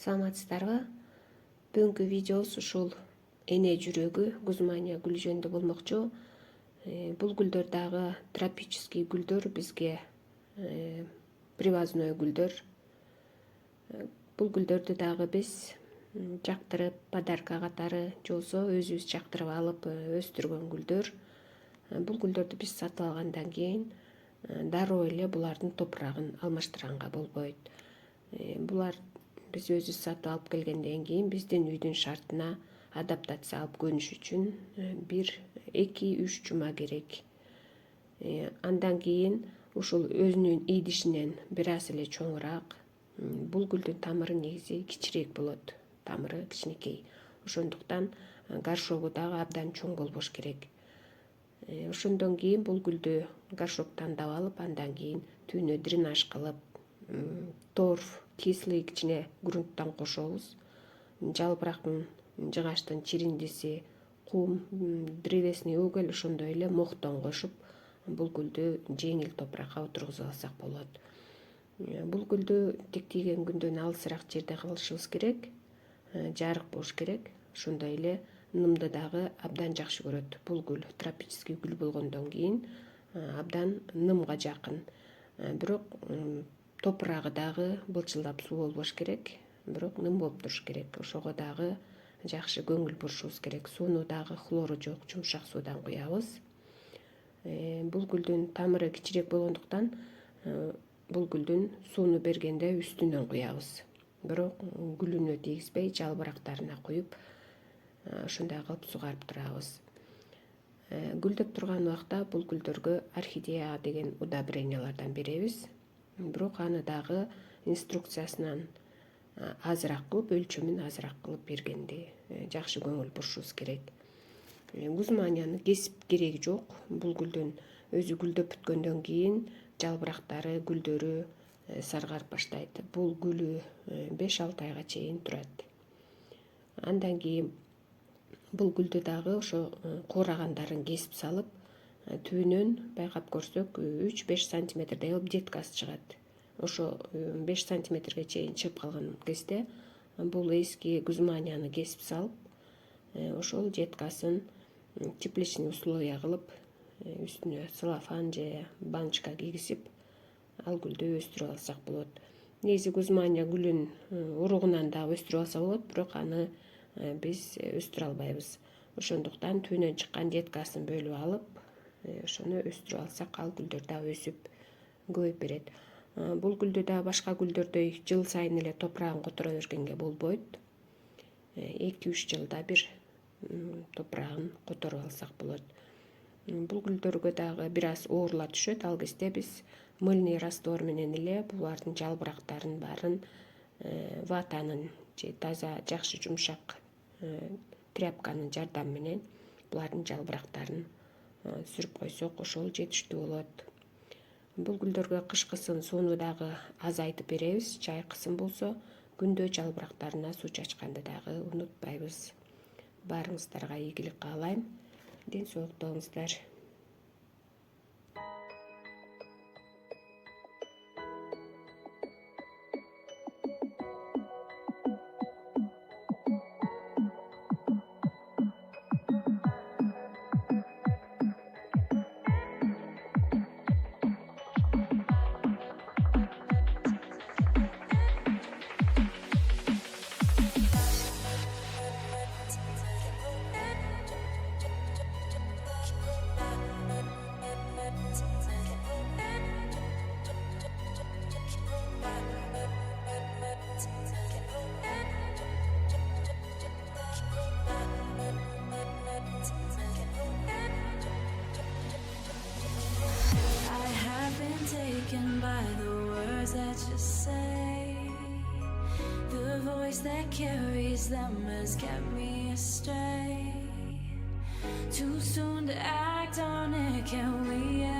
Саламатсыздарбы? Бүгүнкү видеобуз ушул эне жүрөгү Гузмания гүлү жөнүндө болмокчу. Бул гүлдөр дагы тропический гүлдөр, бизге привозной гүлдөр. Бул гүлдөрдү дагы биз жактырып, подарка катары же болбосо өзүбүз жактырып алып өстүргөн гүлдөр. Бул гүлдөрдү биз сатып алгандан кийин дароо эле булардын топурагын алмаштырганга болбойт. Булар биз өзүбүз сатып алып келгенден кийин биздин үйдүн шартына адаптация алып көнүш үчүн 1-2-3 жума керек. Андан кийин ушул өзүнүн идишинен бир аз эле чоңураак. Бул гүлдүн тамыры негизи кичирээк болот. Тамыры кичинекей. Ошондуктан горшогу дагы абдан чоң болбош керек. Ошондон кийин бул гүлдү горшоктон тандап алып, андан кийин түбүнө дренаж кылып, торф, кислый кичине грунттан кошобуз. Жалбырактын, жыгачтын чириндиси, кум, древесный уголь, ошондой эле моктон кошуп, бул гүлдү жеңил топуракка отургузуп алсак болот. Бул гүлдү тиктейген күндөн алысыраак жерде кылышыбыз керек, жарык болуш керек. Ошондой эле нымды дагы абдан жакшы көрөт. Бул гүл тропический гүл болгондон кийин абдан нымга жакын. Бирок топурагы дагы былчылдап суу болбош керек, бирок ным болуп туруш керек. Ошого дагы жакшы көңүл бурушубуз керек. Сууну дагы хлору жок, жумшак суудан куябыз. Бул гүлдүн тамыры кичирээк болгондуктан бул гүлдүн сууну бергенде үстүнөн куябыз. Бирок гүлүнө тийгизбей, жалбырактарына куюп, ошондой кылып сугарып турабыз. Гүлдөп турган убакта бул гүлдөргө орхидея деген удобрениялардан беребиз. Бирок аны дагы инструкциясынан азыраак кылып, өлчөмүн азыраак кылып бергенди жакшы көңүл бурушубуз керек. Гузманияны кесип кереги жок. Бул гүлдүн өзү гүлдөп бүткөндөн кийин жалбырактары, гүлдөрү саргарып баштайт. Бул гүлү 5-6 айга чейин турат. Андан кийин бул гүлдү дагы ошо куурагандарын кесип салып, түбүнөн байкап көрсөк 3-5 сантиметрдей кылып деткасы чыгат. Ошо 5 сантиметрге чейин чыгып калган кезде бул эски Гузманияны кесип салып, ошол деткасын тепличный условия кылып, үстүнө целлофан же баночка кийгизип, ал гүлдү өстүрүп алсак болот. Негизи Гузмания гүлүн уругунан дагы өстүрүп алса болот, бирок аны биз өстүрө албайбыз. Ошондуктан түбүнөн чыккан деткасын бөлүп алып, ошону өстүрүп алсак, ал гүлдөр дагы өсүп көбөйүп берет. Бул гүлдү да башка гүлдөрдөй жыл сайын эле топурагын которо бергенге болбойт. 2-3 жылда бир топурагын которуп алсак болот. Бул гүлдөргө дагы бир аз оорула түшөт. Ал кезде биз мыльный раствор менен эле булардын жалбырактарын баарын ватанын же таза жакшы жумшак тряпканын жардамы менен булардын жалбырактарын сүрүп койсок, ошол жетиштүү болот. Бул гүлдөргө кышкысын сууну дагы азайтып беребиз. Жайкысын болсо күндө жалбырактарына суу чачканды дагы унутпайбыз. Баарыңыздарга ийгилик каалайм. Ден соолукта болуңуздар. Taken by the words that you say, the voice that carries them has kept me astray. Too soon to act on it, can we ever